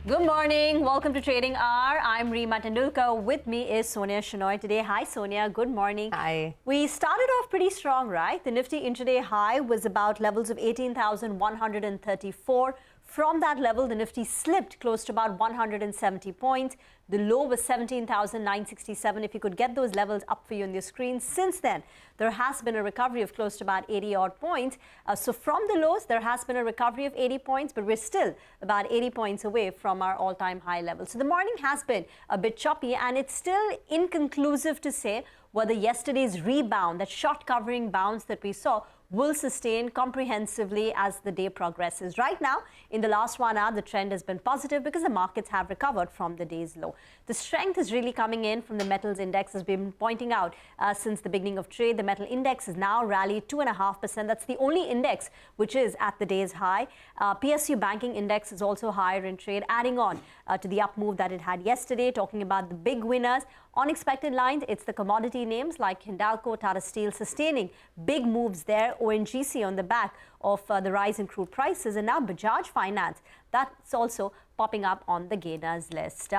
Good morning. Welcome to Trading Hour. I'm Reema Tendulkar. With me is Sonia Shenoy today. Hi, Sonia. Good morning. Hi. We started off pretty strong, right? The Nifty intraday high was about levels of 18,134. From that level, the Nifty slipped close to about 170 points. The low was 17,967. If you could get those levels up for you on your screen. Since then, there has been a recovery of close to about 80 odd points. So from the lows, there has been a recovery of 80 points, but we're still about 80 points away from our all-time high level. So the morning has been a bit choppy, and it's still inconclusive to say whether yesterday's rebound, that short covering bounce that we saw, will sustain comprehensively as the day progresses. Right now, in the last 1 hour, the trend has been positive because the markets have recovered from the day's low. The strength is really coming in from the metals index, as we've been pointing out since the beginning of trade. The metal index has now rallied 2.5%. That's the only index which is at the day's high. PSU banking index is also higher in trade, adding on to the up move that it had yesterday. Talking about the big winners on expected lines, it's the commodity names like Hindalco, Tata Steel sustaining big moves there. ONGC on the back of the rise in crude prices, and now Bajaj Finance, that's also popping up on the gainers list.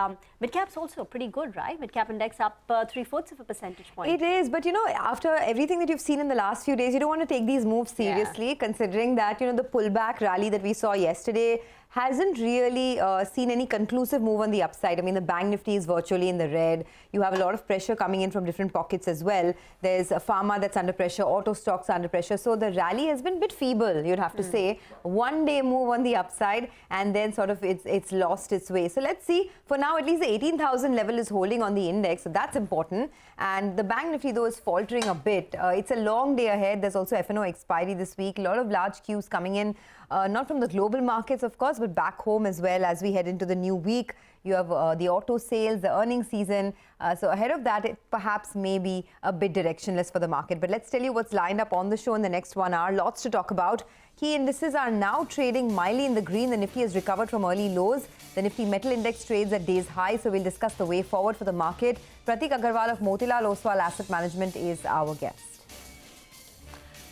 Midcap's also pretty good, right? Midcap index up 3/4 of a percentage point. It is, but after everything that you've seen in the last few days, you don't want to take these moves seriously, considering that, the pullback rally that we saw yesterday hasn't really seen any conclusive move on the upside. I mean, the Bank Nifty is virtually in the red. You have a lot of pressure coming in from different pockets as well. There's a pharma that's under pressure, auto stocks under pressure. So the rally has been a bit feeble, you'd have to say. One day move on the upside, and then sort of it's lost its way. So let's see. For now, at least the 18,000 level is holding on the index, so that's important. And the Bank Nifty, though, is faltering a bit. It's a long day ahead. There's also F&O expiry this week. A lot of large queues coming in, not from the global markets, of course, but back home as well as we head into the new week. You have the auto sales, the earnings season. So ahead of that, it perhaps may be a bit directionless for the market. But let's tell you what's lined up on the show in the next 1 hour. Lots to talk about. Key indices are now trading mildly in the green. The Nifty has recovered from early lows. The Nifty Metal Index trades at day's high. So we'll discuss the way forward for the market. Pratik Agarwal of Motilal Oswal Asset Management is our guest.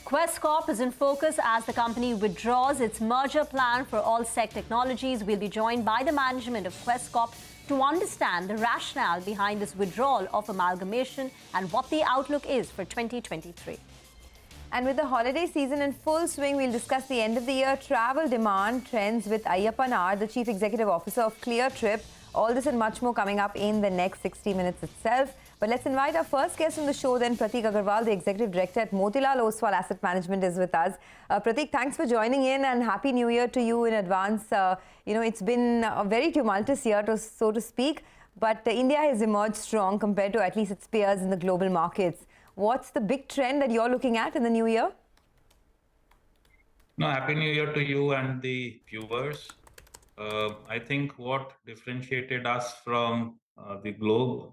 Quest Corp is in focus as the company withdraws its merger plan for Allsec Technologies. We'll be joined by the management of Quest Corp to understand the rationale behind this withdrawal of amalgamation and what the outlook is for 2023. And with the holiday season in full swing, we'll discuss the end of the year travel demand trends with Ayyappan R, the Chief Executive Officer of Clear Trip. All this and much more coming up in the next 60 minutes itself. But let's invite our first guest on the show then. Pratik Agarwal, the Executive Director at Motilal Oswal Asset Management, is with us. Pratik, thanks for joining in, and Happy New Year to you in advance. It's been a very tumultuous year, so to speak, but India has emerged strong compared to at least its peers in the global markets. What's the big trend that you're looking at in the new year? No, Happy New Year to you and the viewers. I think what differentiated us from the globe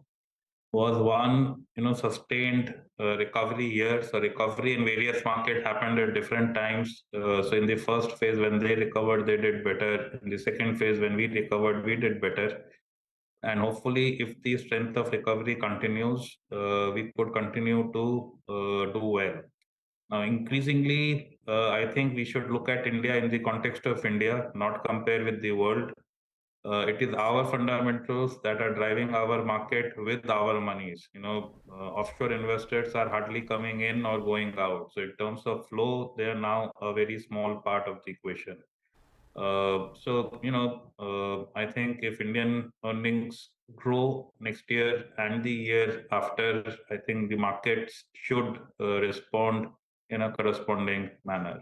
was one, sustained recovery year. So recovery in various markets happened at different times. So in the first phase, when they recovered, they did better. In the second phase, when we recovered, we did better. And hopefully, if the strength of recovery continues, we could continue to do well. Now, increasingly, I think we should look at India in the context of India, not compare with the world. It is our fundamentals that are driving our market with our monies. Offshore investors are hardly coming in or going out. So in terms of flow, they are now a very small part of the equation. I think if Indian earnings grow next year and the year after, I think the markets should respond in a corresponding manner.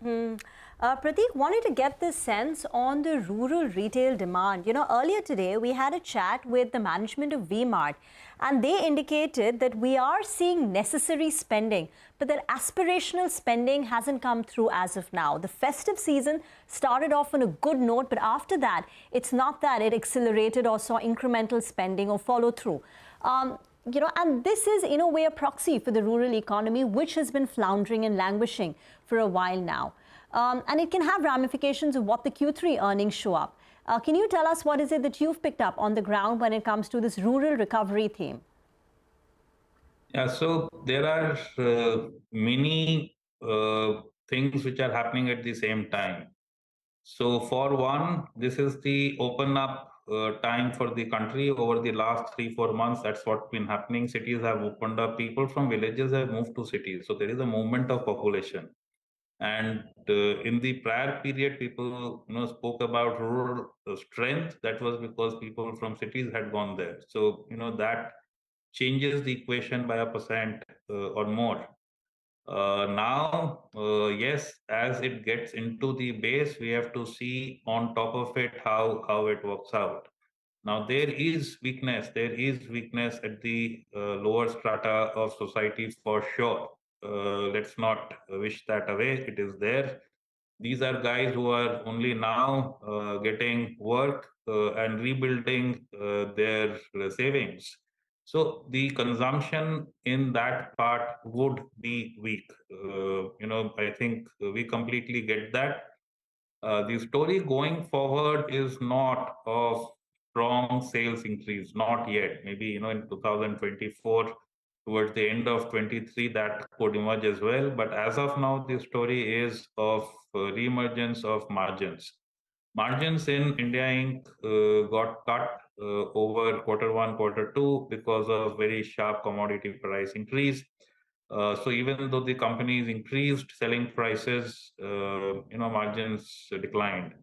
Pratik, wanted to get this sense on the rural retail demand. Earlier today, we had a chat with the management of V-Mart, and they indicated that we are seeing necessary spending, but that aspirational spending hasn't come through as of now. The festive season started off on a good note, but after that, it's not that it accelerated or saw incremental spending or follow through. And this is in a way a proxy for the rural economy, which has been floundering and languishing for a while now. And it can have ramifications of what the Q3 earnings show up. Can you tell us what is it that you've picked up on the ground when it comes to this rural recovery theme? Yeah, so there are many things which are happening at the same time. So for one, this is the open up time for the country over the last 3-4 months. That's what's been happening. Cities have opened up. People from villages have moved to cities. So there is a movement of population. And in the prior period, people spoke about rural strength. That was because people from cities had gone there. So that changes the equation by 1% or more. Now, yes, as it gets into the base, we have to see on top of it how it works out. Now, there is weakness. There is weakness at the lower strata of society for sure. Let's not wish that away. It is there. These are guys who are only now getting work and rebuilding their savings. So the consumption in that part would be weak. I think we completely get that. The story going forward is not of strong sales increase, not yet. Maybe in 2024, towards the end of 23, that could emerge as well. But as of now, the story is of reemergence of margins. Margins in India Inc. Got cut over Q1, Q2 because of very sharp commodity price increase. So even though the companies increased selling prices, margins declined.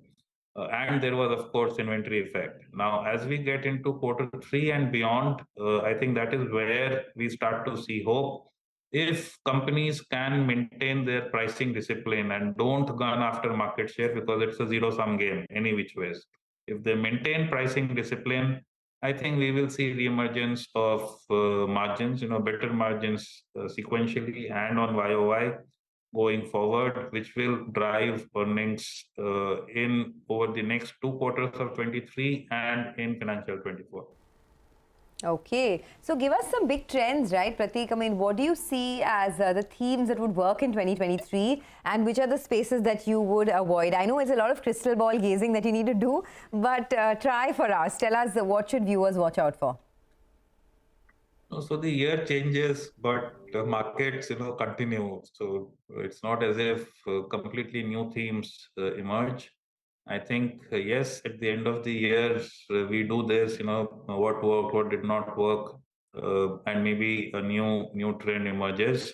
And there was, of course, inventory effect. Now, as we get into Q3 and beyond, I think that is where we start to see hope. If companies can maintain their pricing discipline and don't gun after market share because it's a zero-sum game, any which ways. If they maintain pricing discipline, I think we will see reemergence of margins, better margins sequentially and on YOY going forward, which will drive earnings in over the next 2 quarters of 23 and in financial 24. Okay, so give us some big trends, right, Prateek? I mean, what do you see as the themes that would work in 2023, and which are the spaces that you would avoid? I know it's a lot of crystal ball gazing that you need to do, but try for us. Tell us what should viewers watch out for? So the year changes, but the markets, continue. So it's not as if completely new themes emerge. I think, yes, at the end of the year, we do this, what worked, what did not work, and maybe a new trend emerges.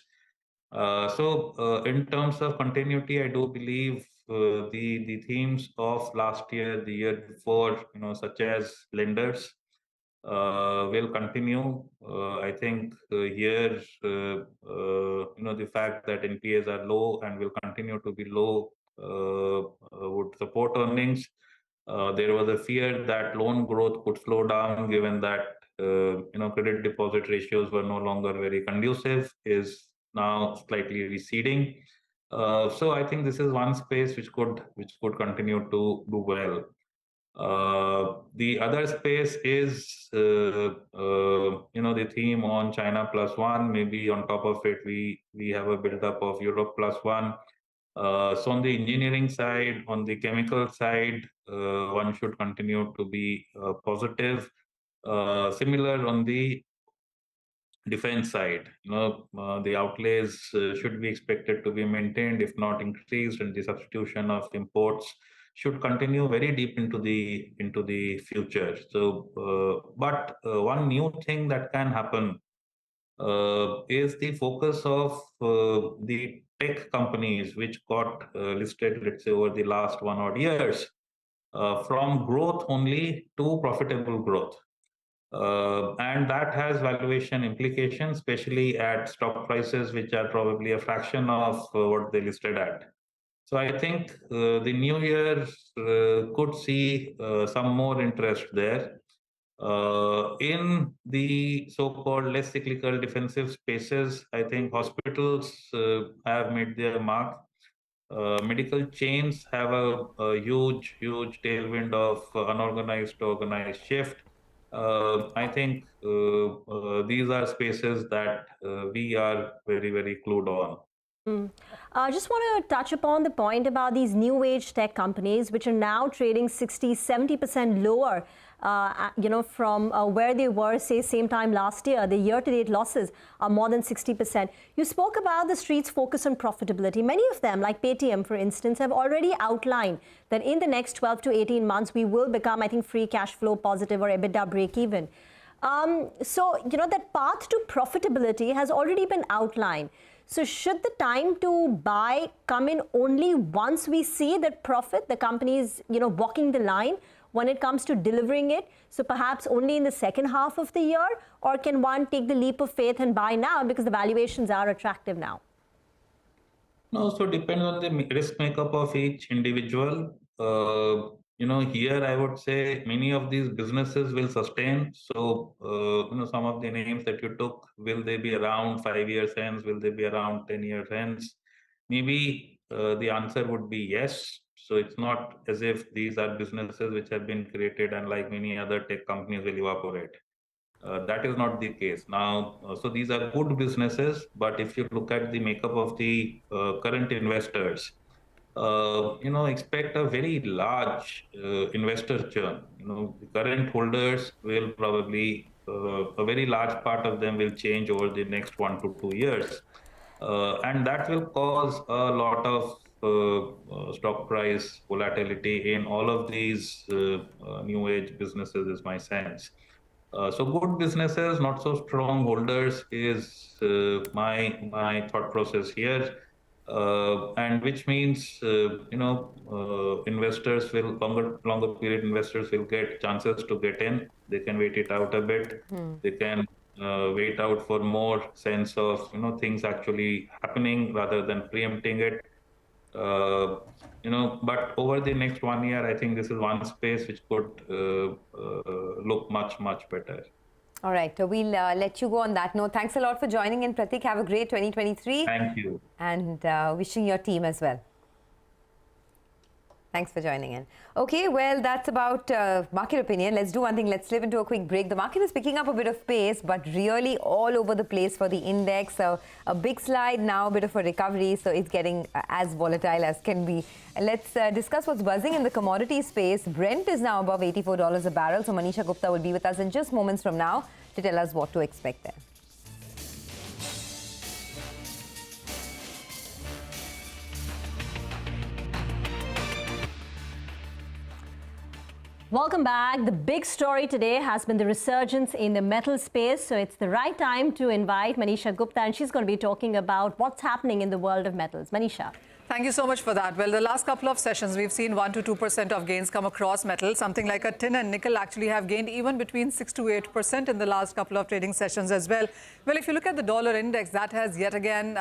So in terms of continuity, I do believe the themes of last year, the year before, such as lenders, will continue. I think here, the fact that NPAs are low and will continue to be low would support earnings. There was a fear that loan growth could slow down given that credit deposit ratios were no longer very conducive, is now slightly receding. So I think this is one space which could continue to do well. The other space is, the theme on China plus one. Maybe on top of it, we have a buildup of Europe plus one. So on the engineering side, on the chemical side, one should continue to be positive. Similar on the defense side, the outlays should be expected to be maintained, if not increased, and the substitution of imports should continue very deep into the future. So, but one new thing that can happen is the focus of the tech companies which got listed, let's say, over the last 1 odd years, from growth only to profitable growth. And that has valuation implications, especially at stock prices, which are probably a fraction of what they listed at. So I think the new year could see some more interest there. In the so-called less cyclical defensive spaces, I think hospitals have made their mark. Medical chains have a huge tailwind of unorganized to organized shift. I think these are spaces that we are very clued on. I just want to touch upon the point about these new age tech companies, which are now trading 60-70% lower from where they were, say, same time last year. The year-to-date losses are more than 60%. You spoke about the street's focus on profitability. Many of them, like Paytm, for instance, have already outlined that in the next 12 to 18 months, we will become, I think, free cash flow positive or EBITDA break-even. That path to profitability has already been outlined. So should the time to buy come in only once we see that profit, the company is, walking the line when it comes to delivering it? So perhaps only in the second half of the year? Or can one take the leap of faith and buy now because the valuations are attractive now? No, so depends on the risk makeup of each individual. Here I would say many of these businesses will sustain. So, some of the names that you took, will they be around 5 years hence? Will they be around 10 years hence? Maybe the answer would be yes. So it's not as if these are businesses which have been created and like many other tech companies will evaporate. That is not the case. Now, so these are good businesses, but if you look at the makeup of the current investors, expect a very large investor churn. The current holders will probably, a very large part of them will change over the next 1 to 2 years. And that will cause a lot of stock price volatility in all of these new age businesses, is my sense. So good businesses, not so strong holders is my thought process here, and which means investors will longer period investors will get chances to get in. They can wait it out a bit. They can wait out for more sense of things actually happening rather than preempting it. But over the next 1 year, I think this is one space which could look much, much better. All right, we'll let you go on that note. Thanks a lot for joining in, Pratik. Have a great 2023. Thank you. And wishing your team as well. Thanks for joining in. Okay, well, that's about market opinion. Let's do one thing. Let's slip into a quick break. The market is picking up a bit of pace, but really all over the place for the index. So a big slide, now a bit of a recovery. So it's getting as volatile as can be. Let's discuss what's buzzing in the commodity space. Brent is now above $84 a barrel. So Manisha Gupta will be with us in just moments from now to tell us what to expect there. Welcome back. The big story today has been the resurgence in the metal space. So it's the right time to invite Manisha Gupta, and she's going to be talking about what's happening in the world of metals. Manisha. Thank you so much for that. Well, the last couple of sessions, we've seen 1 to 2% of gains come across metal. Something like a tin and nickel actually have gained even between 6 to 8% in the last couple of trading sessions as well. Well, if you look at the dollar index, that has yet again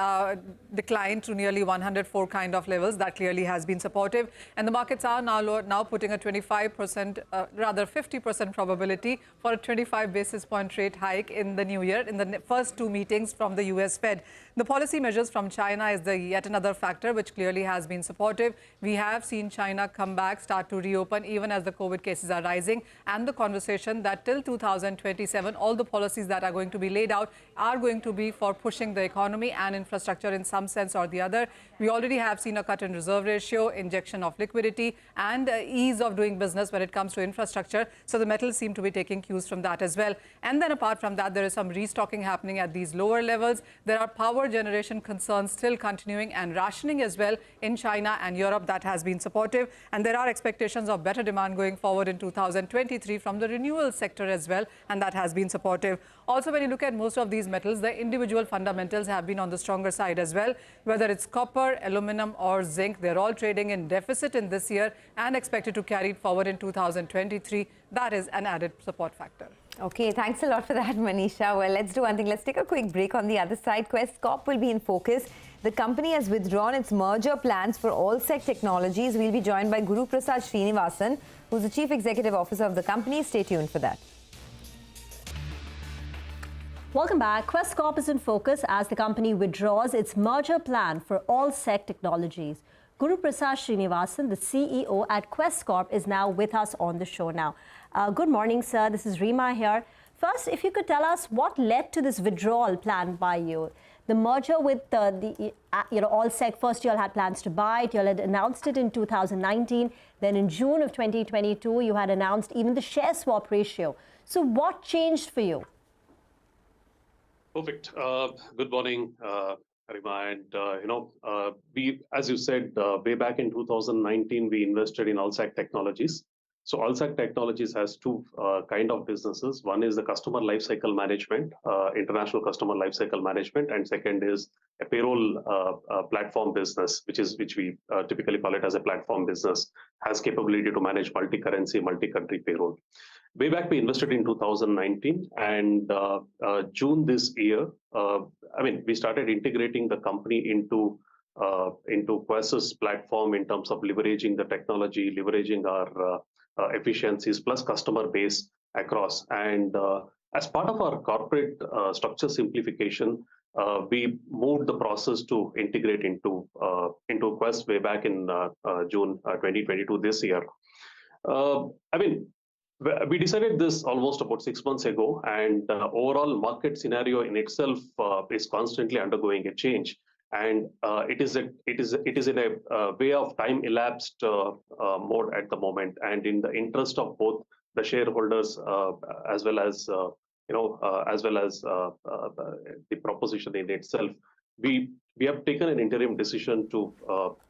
declined to nearly 104 kind of levels. That clearly has been supportive. And the markets are now putting a 25%, rather 50% probability for a 25 basis point rate hike in the new year, in the first 2 meetings from the US Fed. The policy measures from China is yet another factor which clearly has been supportive. We have seen China come back, start to reopen even as the COVID cases are rising, and the conversation that till 2027, all the policies that are going to be laid out are going to be for pushing the economy and infrastructure in some sense or the other. We already have seen a cut in reserve ratio, injection of liquidity, and ease of doing business when it comes to infrastructure. So the metals seem to be taking cues from that as well. And then apart from that, there is some restocking happening at these lower levels. There are power generation concerns still continuing and rationing as well in China and Europe. That has been supportive. And there are expectations of better demand going forward in 2023 from the renewable sector as well. And that has been supportive. Also, when you look at most of these metals, the individual fundamentals have been on the stronger side as well. Whether it's copper, aluminum or zinc, they're all trading in deficit in this year and expected to carry it forward in 2023. That is an added support factor. Okay, thanks a lot for that, Manisha. Well, let's do one thing. Let's take a quick break. On the other side, Quest Corp will be in focus. The company has withdrawn its merger plans for Allsec Technologies. We'll be joined by Guru Prasad Srinivasan, who's the Chief Executive Officer of the company. Stay tuned for that. Welcome back. Quest Corp is in focus as the company withdraws its merger plan for Allsec Technologies. Guru Prasad Srinivasan, the CEO at Quest Corp, is now with us on the show now. Good morning, sir. This is Rima here. First, if you could tell us what led to this withdrawal plan by you. The merger with Allsec, first you all had plans to buy it. You all had announced it in 2019. Then in June of 2022, you had announced even the share swap ratio. So what changed for you? Perfect. Good morning, Harima. And, we, as you said, way back in 2019, we invested in Allsec Technologies. So Allsec Technologies has two kind of businesses. One is the customer lifecycle management, international customer lifecycle management, and second is a payroll platform business, which we typically call it as a platform business, has capability to manage multi-currency, multi-country payroll. Way back, we invested in 2019, and June this year, we started integrating the company into Quess's platform in terms of leveraging the technology, leveraging our efficiencies plus customer base across. And as part of our corporate structure simplification, we moved the process to integrate into Quess way back in June 2022 this year. We decided this almost about 6 months ago, and overall market scenario in itself is constantly undergoing a change. And it is in a way of time elapsed mode at the moment, and in the interest of both the shareholders as well as the proposition in itself, we have taken an interim decision to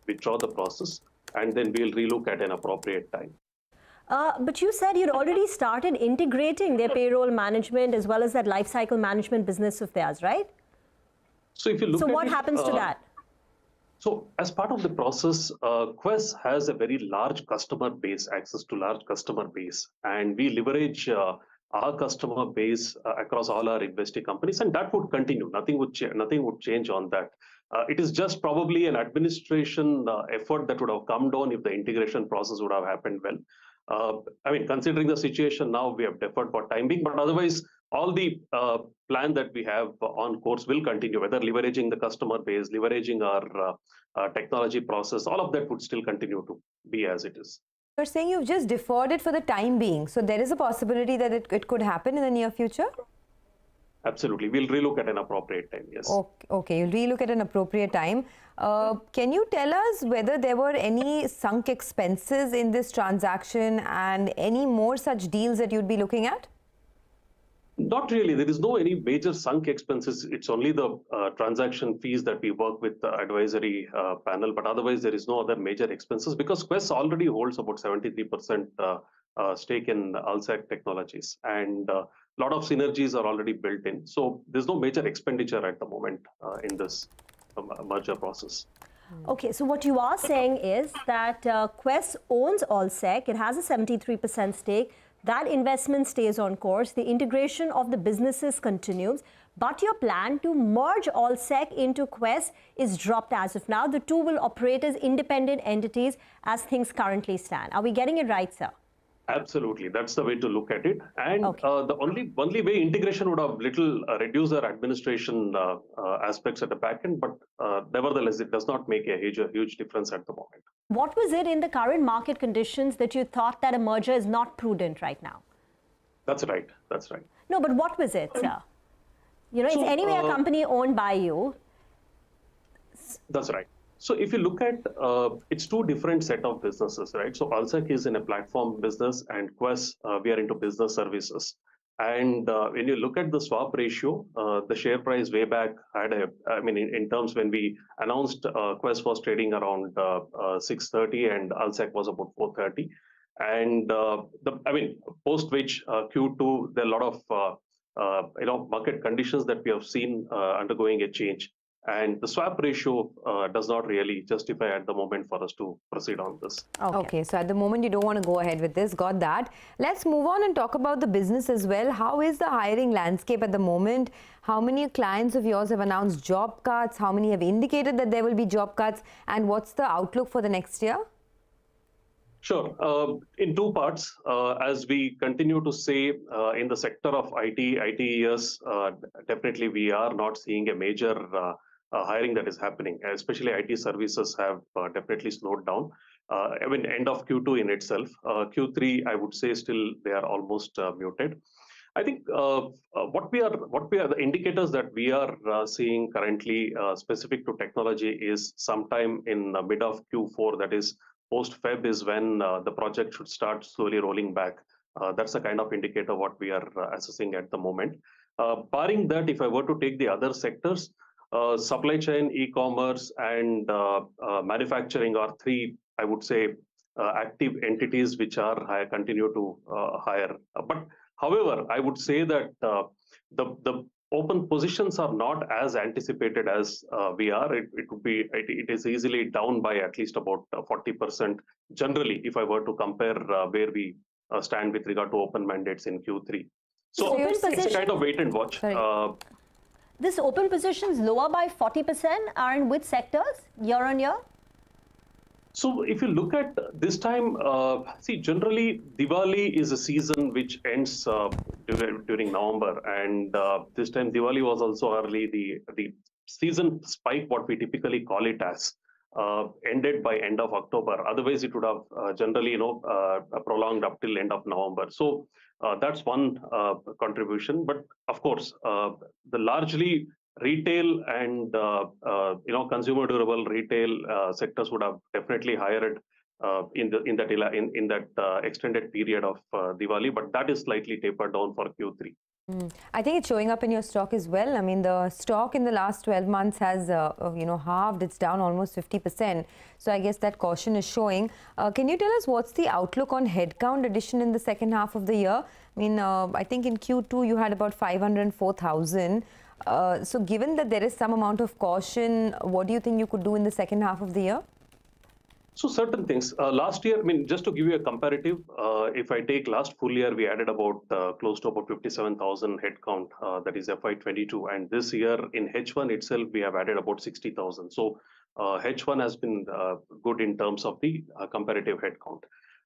withdraw the process, and then we'll relook at an appropriate time. But you said you'd already started integrating their payroll management as well as that lifecycle management business of theirs, right? So if you look at what happens to that? So as part of the process, Quess has a very large customer base, access to large customer base, and we leverage our customer base across all our investing companies, and that would continue. Nothing would change on that. It is just probably an administration effort that would have come down if the integration process would have happened well. Considering the situation now, we have deferred for time being, but otherwise, all the plan that we have on course will continue, whether leveraging the customer base, leveraging our technology process, all of that would still continue to be as it is. You're saying you've just deferred it for the time being, so there is a possibility that it could happen in the near future? Absolutely. We'll relook at an appropriate time, yes. Okay, you'll relook at an appropriate time. Can you tell us whether there were any sunk expenses in this transaction and any more such deals that you'd be looking at? Not really. There is no any major sunk expenses. It's only the transaction fees that we work with the advisory panel, but otherwise there is no other major expenses because Quess already holds about 73% stake in Allsec Technologies, and a lot of synergies are already built in. So there's no major expenditure at the moment in this merger process. Okay, so what you are saying is that Quess owns Allsec. It has a 73% stake. That investment stays on course. The integration of the businesses continues. But your plan to merge Allsec into Quess is dropped as of now. The two will operate as independent entities as things currently stand. Are we getting it right, sir? Absolutely. That's the way to look at it. And the only way integration would have little reduced our administration aspects at the back end, but nevertheless, it does not make a huge difference at the moment. What was it in the current market conditions that you thought that a merger is not prudent right now? That's right. That's right. No, but what was it, sir? It's anyway a company owned by you. That's right. So if you look at, it's two different set of businesses, right? So Allsec is in a platform business, and Quess, we are into business services. And when you look at the swap ratio, the share price way back had in terms when we announced Quess was trading around 630 and Allsec was about 430. And post which Q2, there are a lot of market conditions that we have seen undergoing a change. And the swap ratio does not really justify at the moment for us to proceed on this. Okay, so at the moment you don't want to go ahead with this. Got that. Let's move on and talk about the business as well. How is the hiring landscape at the moment? How many clients of yours have announced job cuts? How many have indicated that there will be job cuts? And what's the outlook for the next year? Sure. In two parts, as we continue to say in the sector of IT, yes, definitely we are not seeing a major hiring that is happening, especially IT services have definitely slowed down. End of Q2 in itself. Q3, I would say still they are almost muted. I think the indicators that we are seeing currently specific to technology is sometime in the mid of Q4, that is post Feb, is when the project should start slowly rolling back. That's the kind of indicator what we are assessing at the moment. Barring that, if I were to take the other sectors, supply chain, e-commerce, and manufacturing are three, I would say, active entities which are continue to hire. But however, I would say that the open positions are not as anticipated as we are. It is easily down by at least about 40% generally, if I were to compare where we stand with regard to open mandates in Q3. So it's a kind of wait and watch. This open positions lower by 40% are in which sectors year on year? So if you look at this time, see, generally Diwali is a season which ends during November, and this time Diwali was also early. The season spike, what we typically call it as, ended by end of October. Otherwise, it would have generally, prolonged up till end of November. So that's one contribution. But of course, the largely retail and consumer durable retail sectors would have definitely hired in that extended period of Diwali, but that is slightly tapered down for Q3. I think it's showing up in your stock as well. I mean, the stock in the last 12 months has, halved. It's down almost 50%. So I guess that caution is showing. Can you tell us what's the outlook on headcount addition in the second half of the year? I mean, I think in Q2 you had about 504,000. So given that there is some amount of caution, what do you think you could do in the second half of the year? So certain things. Last year, I mean, just to give you a comparative, if I take last full year, we added about close to about 57,000 headcount, that is FY22. And this year in H1 itself, we have added about 60,000. So H1 has been good in terms of the comparative headcount.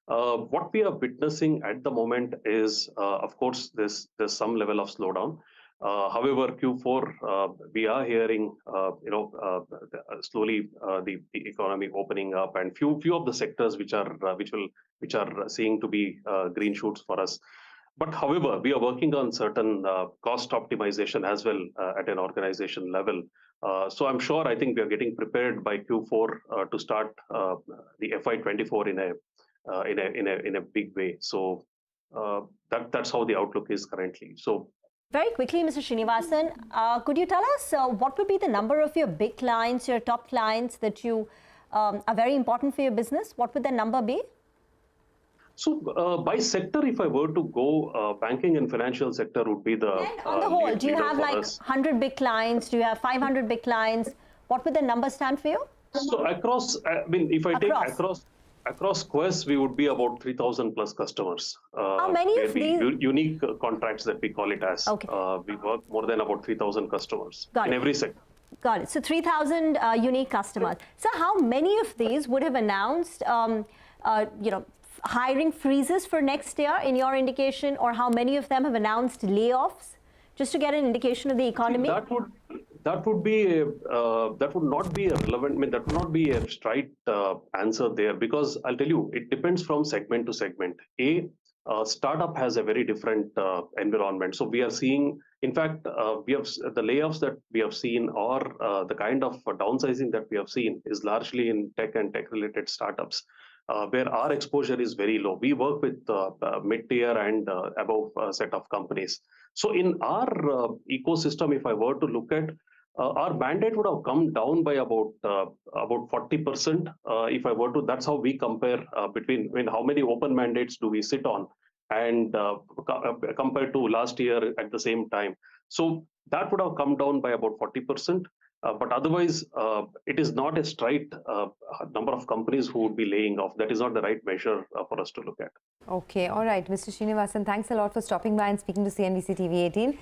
What we are witnessing at the moment is, of course, there's some level of slowdown. However, Q4, we are hearing, slowly the economy opening up, and few of the sectors which are seeing to be green shoots for us. But however, we are working on certain cost optimization as well at an organization level. So I'm sure, I think we are getting prepared by Q4 to start the FY24 in a big way. So that's how the outlook is currently. So. Very quickly, Mr. Srinivasan, could you tell us what would be the number of your big clients, your top clients that you are very important for your business? What would the number be? So by sector, if I were to go, banking and financial sector would be the and on the whole, do you have like 100 big clients? Do you have 500 big clients? What would the number stand for you? So across, I mean, if I take across Quest, we would be about 3,000 plus customers. How many of these? Unique contracts that we call it as. Okay. We work more than about 3,000 customers in every sector. Got it. So 3,000 unique customers. So how many of these would have announced, hiring freezes for next year in your indication, or how many of them have announced layoffs, just to get an indication of the economy? That would not be a relevant. I mean, that would not be a straight answer there, because I'll tell you, it depends from segment to segment. Startup has a very different environment. So we are seeing, in fact, we have the layoffs that we have seen, or the kind of downsizing that we have seen is largely in tech and tech-related startups, where our exposure is very low. We work with mid-tier and above set of companies. So in our ecosystem, if I were to look at, our mandate would have come down by about 40%. If I were to, that's how we compare between how many open mandates do we sit on, and compared to last year at the same time. So that would have come down by about 40%. But otherwise, it is not a straight number of companies who would be laying off. That is not the right measure for us to look at. Okay, all right. Mr. Srinivasan, thanks a lot for stopping by and speaking to CNBC-TV18.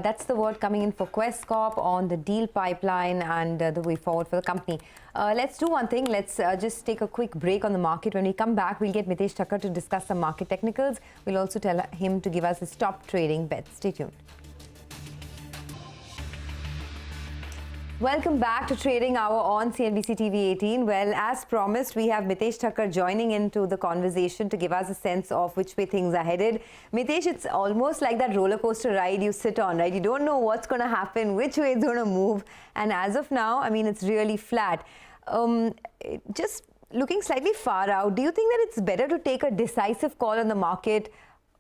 That's the word coming in for Quest Corp on the deal pipeline and the way forward for the company. Let's do one thing. Let's just take a quick break on the market. When we come back, we'll get Mitesh Thakkar to discuss some market technicals. We'll also tell him to give us his top trading bets. Stay tuned. Welcome back to Trading Hour on CNBC-TV18. Well, as promised, we have Mitesh Thakkar joining into the conversation to give us a sense of which way things are headed. Mitesh, it's almost like that roller coaster ride you sit on, right? You don't know what's going to happen, which way it's going to move. And as of now, I mean, it's really flat. Just looking slightly far out, do you think that it's better to take a decisive call on the market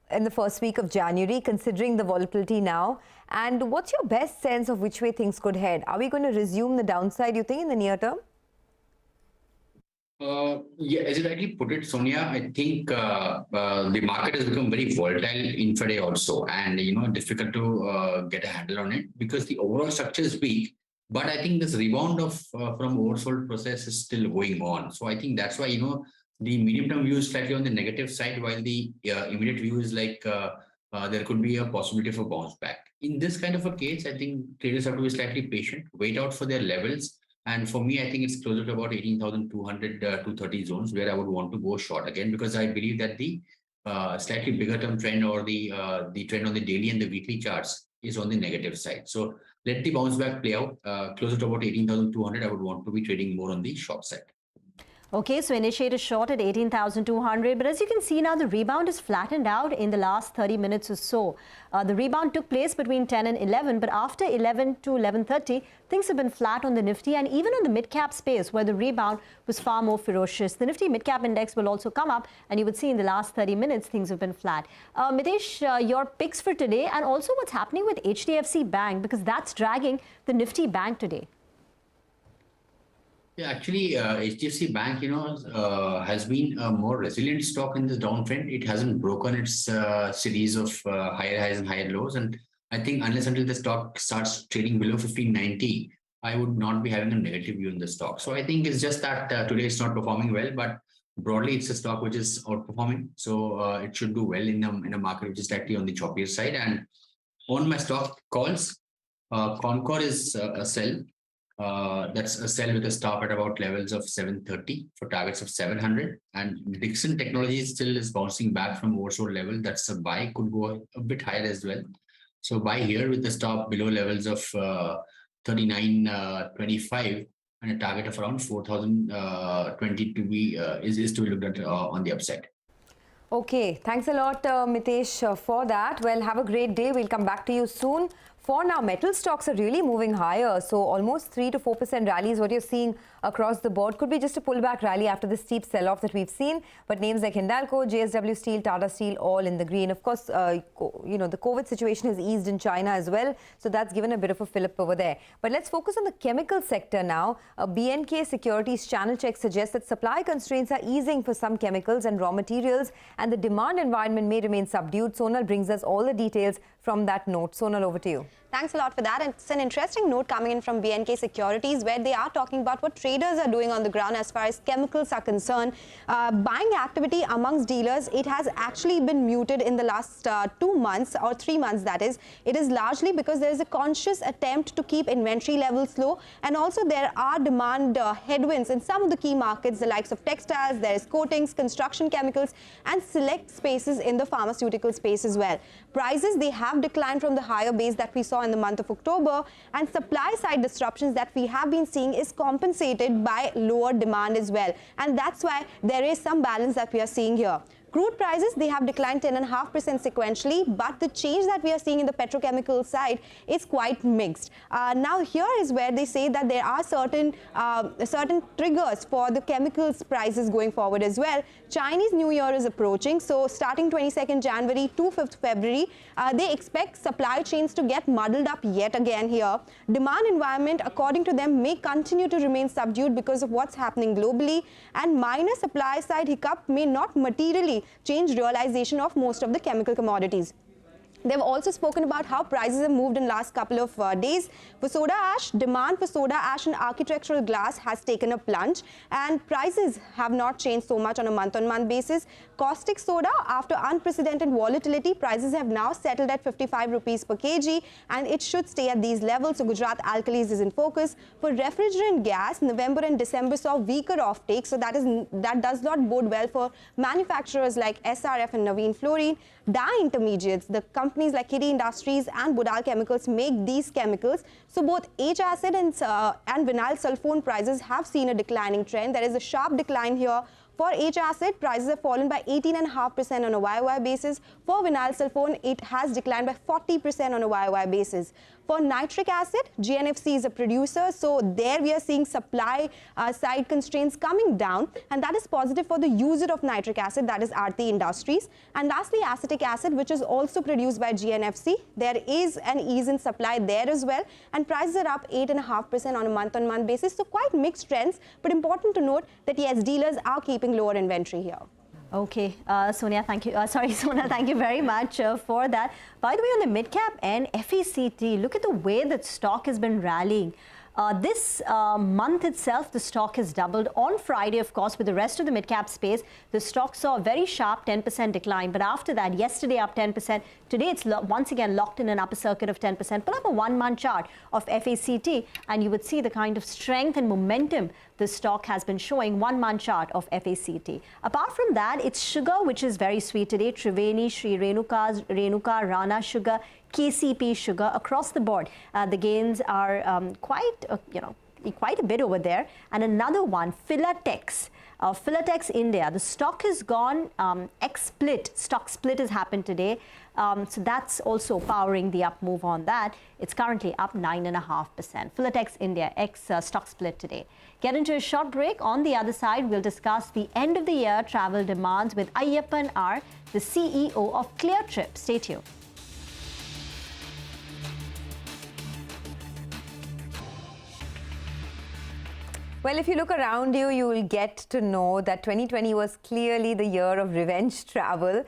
in the first week of January, considering the volatility now? And what's your best sense of which way things could head? Are we going to resume the downside, you think, in the near term? Yeah, as you rightly put it, Sonia, I think the market has become very volatile intraday also, and difficult to get a handle on it because the overall structure is weak. But I think this rebound of from oversold process is still going on. So I think that's why the medium-term view is slightly on the negative side, while the immediate view is like there could be a possibility for bounce back. In this kind of a case, I think traders have to be slightly patient, wait out for their levels. And for me, I think it's closer to about 18,200 to 30 zones where I would want to go short again, because I believe that the slightly bigger term trend or the trend on the daily and the weekly charts is on the negative side. So let the bounce back play out. Closer to about 18,200, I would want to be trading more on the short side. Okay, so initiate a short at 18,200, but as you can see now, the rebound is flattened out in the last 30 minutes or so. The rebound took place between 10 and 11, but after 11 to 11:30, things have been flat on the Nifty and even on the mid-cap space, where the rebound was far more ferocious. The Nifty Midcap index will also come up, and you would see in the last 30 minutes, things have been flat. Mitesh, your picks for today, and also what's happening with HDFC Bank, because that's dragging the Nifty Bank today. Yeah, actually, HDFC Bank, has been a more resilient stock in this downtrend. It hasn't broken its series of higher highs and higher lows. And I think unless until the stock starts trading below 1590, I would not be having a negative view in the stock. So I think it's just that today it's not performing well, but broadly it's a stock which is outperforming. So it should do well in a market which is slightly on the choppier side. And on my stock calls, Concor is a sell. That's a sell with a stop at about levels of 730 for targets of 700. And Dixon Technologies still is bouncing back from oversold level. That's a buy, could go a bit higher as well. So buy here with the stop below levels of 39.25 and a target of around 4,020 to be is to be looked at on the upside. Okay, thanks a lot, Mitesh, for that. Well, have a great day. We'll come back to you soon. For now, metal stocks are really moving higher. So almost 3 to 4% rallies, what you're seeing across the board. Could be just a pullback rally after the steep sell-off that we've seen. But names like Hindalco, JSW Steel, Tata Steel, all in the green. Of course, the COVID situation has eased in China as well. So that's given a bit of a fillip over there. But let's focus on the chemical sector now. BNK Securities channel check suggests that supply constraints are easing for some chemicals and raw materials, and the demand environment may remain subdued. Sonal brings us all the details from that note. Sonal, over to you. Thanks a lot for that. And it's an interesting note coming in from BNK Securities, where they are talking about what traders are doing on the ground as far as chemicals are concerned. Buying activity amongst dealers, it has actually been muted in the last 2 months or 3 months, that is. It is largely because there is a conscious attempt to keep inventory levels low, and also there are demand headwinds in some of the key markets, the likes of textiles, there is coatings, construction chemicals, and select spaces in the pharmaceutical space as well. Prices, they have declined from the higher base that we saw in the month of October, and supply side disruptions that we have been seeing is compensated by lower demand as well, and that's why there is some balance that we are seeing here. Crude prices, they have declined 10.5% sequentially, but the change that we are seeing in the petrochemical side is quite mixed. Now here is where they say that there are certain triggers for the chemicals prices going forward as well. Chinese New Year is approaching, so starting 22nd January to 5th February, they expect supply chains to get muddled up yet again here. Demand environment, according to them, may continue to remain subdued because of what's happening globally, and minor supply side hiccup may not materially change realization of most of the chemical commodities. They've also spoken about how prices have moved in last couple of days. For soda ash, demand for soda ash and architectural glass has taken a plunge, and prices have not changed so much on a month-on-month basis. caustic soda, after unprecedented volatility, prices have now settled at 55 rupees per kg, and it should stay at these levels. So Gujarat Alkalis is in focus. For refrigerant gas, November and December saw weaker offtake, so that does not bode well for manufacturers like SRF and Navin Fluorine. Dye intermediates, the companies like Kitty Industries and Budal Chemicals make these chemicals. So both H acid and vinyl sulfone prices have seen a declining trend. There is a sharp decline here. For H acid, prices have fallen by 18.5% on a YOY basis. For vinyl sulfone, it has declined by 40% on a YOY basis. For nitric acid, GNFC is a producer, so there we are seeing supply side constraints coming down, and that is positive for the user of nitric acid, that is Aarti Industries. And lastly, acetic acid, which is also produced by GNFC. There is an ease in supply there as well, and prices are up 8.5% on a month-on-month basis, so quite mixed trends, but important to note that yes, dealers are keeping lower inventory here. Okay, Sonia, thank you. Sonal, thank you very much for that. By the way, on the mid-cap and FECT, look at the way that stock has been rallying. This month itself, the stock has doubled. On Friday, of course, with the rest of the mid-cap space, the stock saw a very sharp 10% decline. But after that, yesterday up 10%. Today, it's once again locked in an upper circuit of 10%. Pull up a one-month chart of FACT, and you would see the kind of strength and momentum the stock has been showing. One-month chart of FACT. Apart from that, it's sugar, which is very sweet today. Triveni, Sri Renuka, Rana Sugar, KCP Sugar, across the board. The gains are quite a bit over there. And another one, Filatex. Filatex India, the stock has gone ex-split. Stock split has happened today. So that's also powering the up move on that. It's currently up 9.5%. Filatex India, stock split today. Get into a short break. On the other side, we'll discuss the end of the year travel demands with Ayyappan R, the CEO of ClearTrip. Stay tuned. Well, if you look around you, you will get to know that 2020 was clearly the year of revenge travel.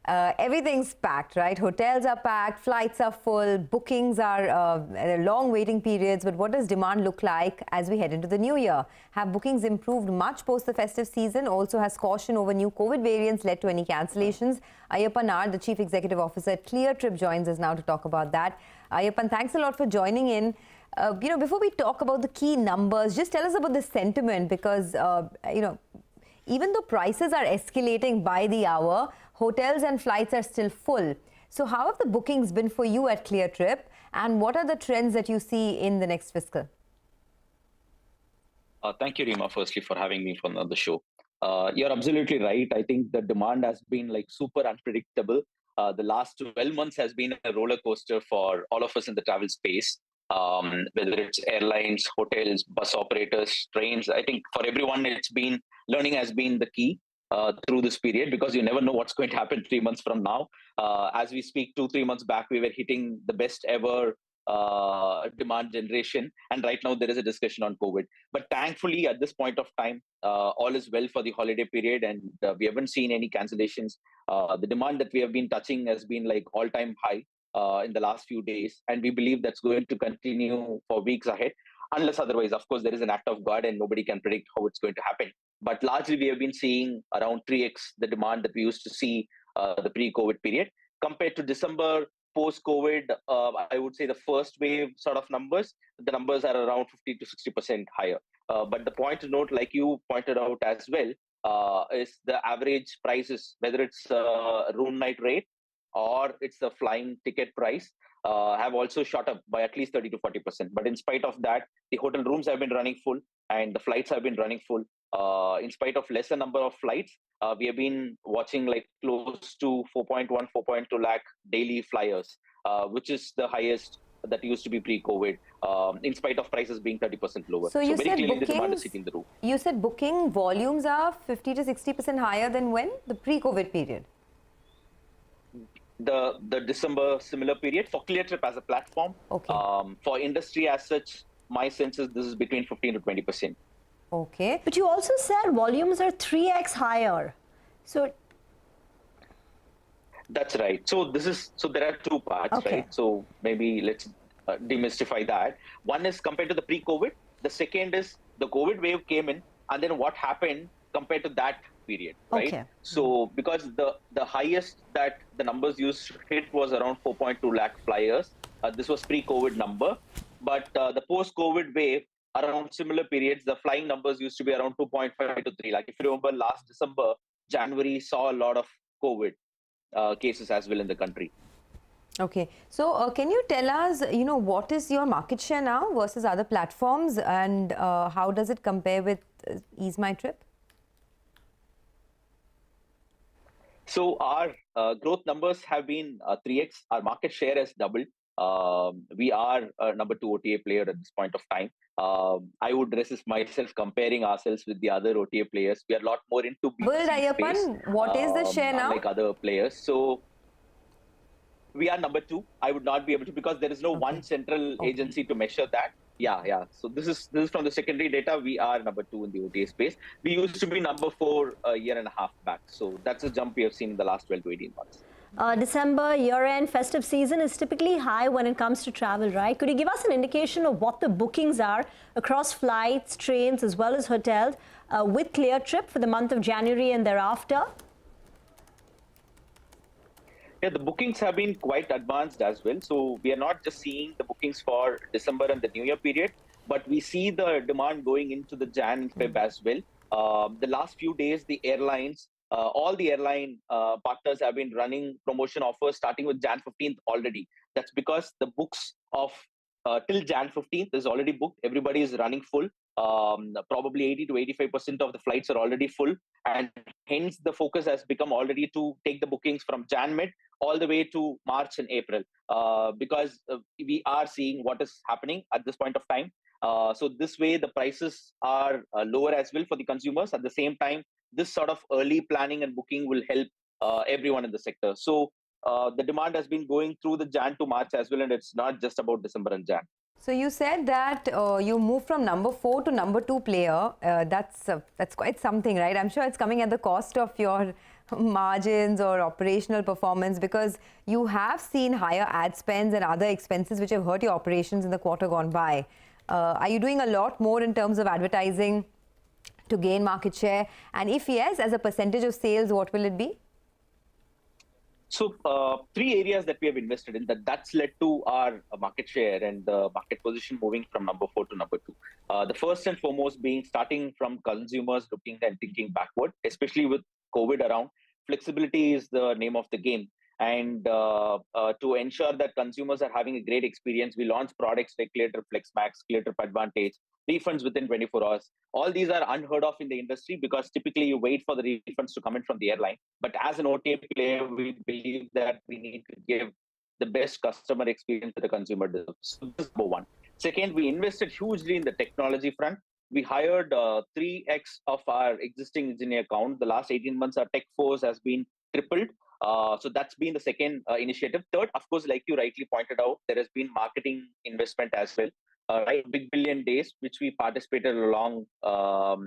Everything's packed, right? Hotels are packed, flights are full, bookings are long waiting periods. But what does demand look like as we head into the new year? Have bookings improved much post the festive season? Also, has caution over new COVID variants led to any cancellations? Ayyappan R, the Chief Executive Officer at ClearTrip, joins us now to talk about that. Ayyappan, thanks a lot for joining in. Before we talk about the key numbers, just tell us about the sentiment, because, even though prices are escalating by the hour, hotels and flights are still full. So how have the bookings been for you at ClearTrip, and what are the trends that you see in the next fiscal? Thank you, Rima, firstly, for having me on the show. You're absolutely right. I think the demand has been super unpredictable. The last 12 months has been a roller coaster for all of us in the travel space. Whether it's airlines, hotels, bus operators, trains. I think for everyone, learning has been the key through this period, because you never know what's going to happen 3 months from now. As we speak, 2-3 months back, we were hitting the best ever demand generation. And right now there is a discussion on COVID. But thankfully, at this point of time, all is well for the holiday period, and we haven't seen any cancellations. The demand that we have been touching has been all-time high in the last few days, and we believe that's going to continue for weeks ahead, unless otherwise, of course, there is an act of God and nobody can predict how it's going to happen. But largely, we have been seeing around 3x the demand that we used to see the pre-COVID period. Compared to December, post-COVID, I would say the first wave sort of numbers, the numbers are around 50 to 60% higher. But the point to note, like you pointed out as well, is the average prices, whether it's room night rate or it's the flying ticket price, have also shot up by at least 30 to 40%. But in spite of that, the hotel rooms have been running full and the flights have been running full. In spite of lesser number of flights, we have been watching close to 4.1, 4.2 lakh daily flyers, which is the highest that used to be pre-COVID, in spite of prices being 30% lower. So you very said clearly bookings, the demand is hitting the roof. You said booking volumes are 50 to 60% higher than when? The pre-COVID period? The December similar period for ClearTrip as a platform. Okay. For industry as such, my sense is this is between 15 to 20%. Okay. But you also said volumes are 3x higher. So that's right. So there are two parts, okay, right? So maybe let's demystify that. One is compared to the pre-COVID. The second is the COVID wave came in, and then what happened compared to that period, right? Okay. So because the highest that the numbers used to hit was around 4.2 lakh flyers. This was pre-COVID number, but the post-COVID wave, around similar periods, the flying numbers used to be around 2.5 to 3 lakh. If you remember, last December, January saw a lot of COVID cases as well in the country. Okay, so can you tell us, what is your market share now versus other platforms, and how does it compare with Ease My Trip? So our growth numbers have been 3x. Our market share has doubled. We are number 2 OTA player at this point of time. I would resist myself comparing ourselves with the other OTA players. We are a lot more into B2C space. What is the share now? Unlike other players. So we are number 2. I would not be able to, because there is no one central agency to measure that. Yeah. So this is from the secondary data. We are number 2 in the OTA space. We used to be number 4 a year and a half back. So that's a jump we have seen in the last 12 to 18 months. December, year-end, festive season is typically high when it comes to travel, right? Could you give us an indication of what the bookings are across flights, trains, as well as hotels with Clear Trip for the month of January and thereafter? Yeah, the bookings have been quite advanced as well. So we are not just seeing the bookings for December and the New Year period, but we see the demand going into the Jan and Feb as well. The last few days, the airlines, all the airline partners have been running promotion offers starting with Jan 15th already. That's because the books of till Jan 15th is already booked. Everybody is running full. Probably 80 to 85% of the flights are already full, and hence the focus has become already to take the bookings from Jan mid all the way to March and April, because we are seeing what is happening at this point of time. So this way the prices are lower as well for the consumers. At the same time, this sort of early planning and booking will help everyone in the sector. So the demand has been going through the Jan to March as well, and it's not just about December and Jan. So you said that you moved from number 4 to number 2 player. That's quite something, right? I'm sure it's coming at the cost of your margins or operational performance, because you have seen higher ad spends and other expenses which have hurt your operations in the quarter gone by. Are you doing a lot more in terms of advertising to gain market share? And if yes, as a percentage of sales, what will it be? So 3 areas that we have invested in that's led to our market share and the market position moving from number 4 to number 2. The first and foremost being starting from consumers looking and thinking backward, especially with COVID around. Flexibility is the name of the game. And to ensure that consumers are having a great experience, we launched products like ClearTrip Flex Max, ClearTrip Advantage, refunds within 24 hours. All these are unheard of in the industry, because typically you wait for the refunds to come in from the airline. But as an OTA player, we believe that we need to give the best customer experience that the consumer deserves. So this is number 1. Second, we invested hugely in the technology front. We hired 3x of our existing engineer count. The last 18 months, our tech force has been tripled. So that's been the second initiative. Third, of course, like you rightly pointed out, there has been marketing investment as well. Right, Big Billion Days, which we participated along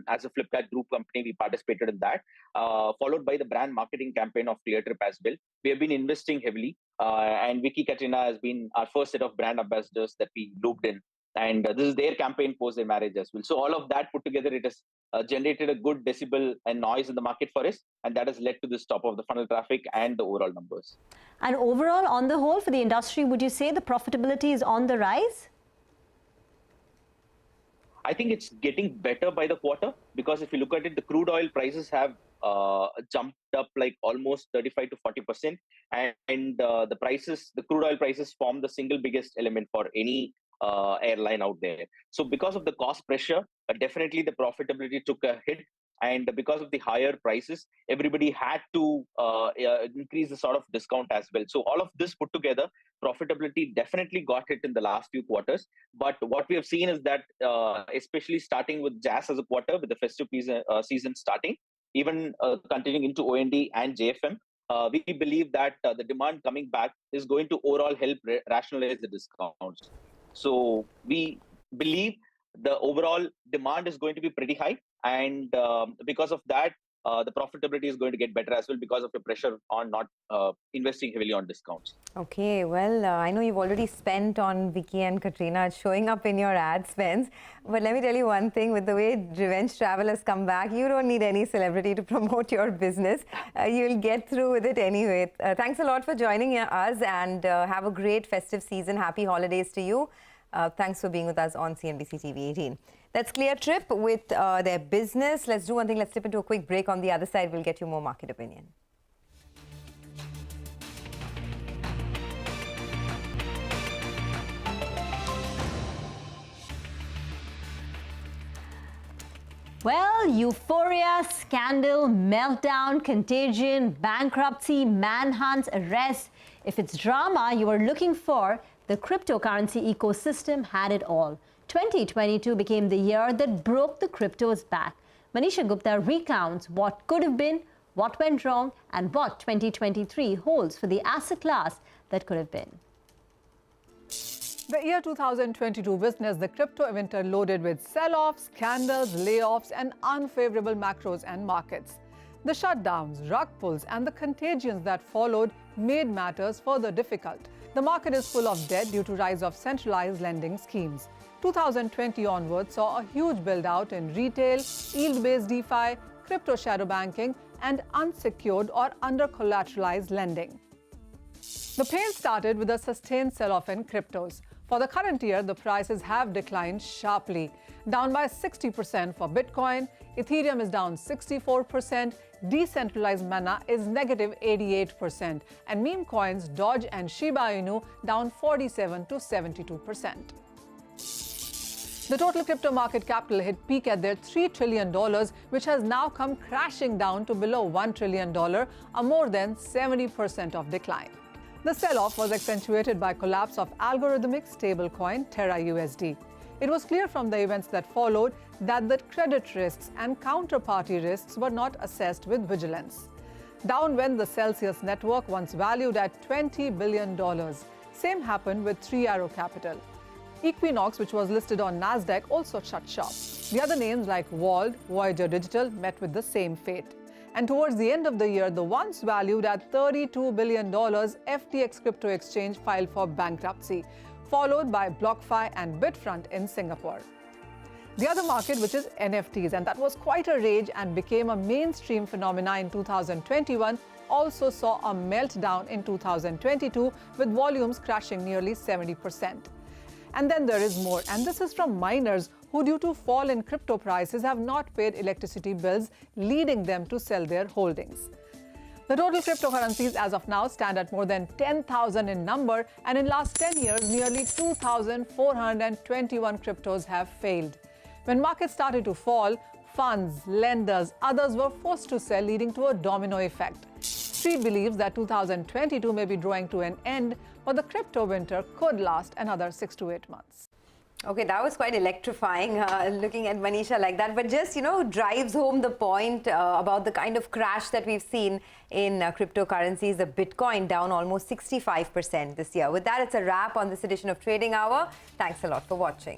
as a Flipkart group company, we participated in that, followed by the brand marketing campaign of ClearTrip as well. We have been investing heavily, and Vicky Katrina has been our first set of brand ambassadors that we looped in. And this is their campaign post their marriage as well. So all of that put together, it has generated a good decibel and noise in the market for us. And that has led to this top of the funnel traffic and the overall numbers. And overall, on the whole, for the industry, would you say the profitability is on the rise? I think it's getting better by the quarter, because if you look at it, the crude oil prices have jumped up like almost 35 to 40%. And the crude oil prices form the single biggest element for any airline out there. So because of the cost pressure, definitely the profitability took a hit. And because of the higher prices, everybody had to increase the sort of discount as well. So all of this put together, profitability definitely got hit in the last few quarters. But what we have seen is that, especially starting with Jazz as a quarter, with the festive season starting, even continuing into OND and JFM, we believe that the demand coming back is going to overall help rationalize the discounts. So we believe the overall demand is going to be pretty high. And because of that, the profitability is going to get better as well because of the pressure on not investing heavily on discounts. Okay, well, I know you've already spent on Vicky and Katrina showing up in your ad spends. But let me tell you one thing, with the way revenge travel has come back, you don't need any celebrity to promote your business. You'll get through with it anyway. Thanks a lot for joining us, and have a great festive season. Happy holidays to you. Thanks for being with us on CNBC-TV18. That's Clear Trip with their business. Let's do one thing. Let's slip into a quick break. On the other side, we'll get you more market opinion. Well, euphoria, scandal, meltdown, contagion, bankruptcy, manhunt, arrest. If it's drama you are looking for, the cryptocurrency ecosystem had it all. 2022 became the year that broke the cryptos back. Manisha Gupta recounts what could have been, what went wrong, and what 2023 holds for the asset class that could have been. The year 2022 witnessed the crypto winter loaded with sell-offs, scandals, layoffs, and unfavorable macros and markets. The shutdowns, rug pulls, and the contagions that followed made matters further difficult. The market is full of debt due to rise of centralized lending schemes. 2020 onwards saw a huge build-out in retail, yield-based DeFi, crypto shadow banking, and unsecured or under-collateralized lending. The pain started with a sustained sell-off in cryptos. For the current year, the prices have declined sharply, down by 60% for Bitcoin, Ethereum is down 64%, decentralized Mana is negative 88%, and meme coins Doge and Shiba Inu down 47 to 72%. The total crypto market capital hit peak at their $3 trillion, which has now come crashing down to below $1 trillion, a more than 70% of decline. The sell-off was accentuated by collapse of algorithmic stablecoin Terra USD. It was clear from the events that followed that the credit risks and counterparty risks were not assessed with vigilance. Down went the Celsius network, once valued at $20 billion. Same happened with Three Arrow Capital. Equinox, which was listed on Nasdaq, also shut shop. The other names like Wald, Voyager Digital met with the same fate. And towards the end of the year, the once valued at $32 billion FTX crypto exchange filed for bankruptcy, followed by BlockFi and Bitfront in Singapore. The other market, which is NFTs, and that was quite a rage and became a mainstream phenomena in 2021, also saw a meltdown in 2022 with volumes crashing nearly 70%. And then there is more, and this is from miners who, due to fall in crypto prices, have not paid electricity bills, leading them to sell their holdings. The total cryptocurrencies as of now stand at more than 10,000 in number, and in last 10 years, nearly 2,421 cryptos have failed. When markets started to fall, funds, lenders, others were forced to sell, leading to a domino effect. Street believes that 2022 may be drawing to an end, but the crypto winter could last another 6 to 8 months. Okay, that was quite electrifying, looking at Manisha like that. But just, drives home the point about the kind of crash that we've seen in cryptocurrencies. The Bitcoin down almost 65% this year. With that, it's a wrap on this edition of Trading Hour. Thanks a lot for watching.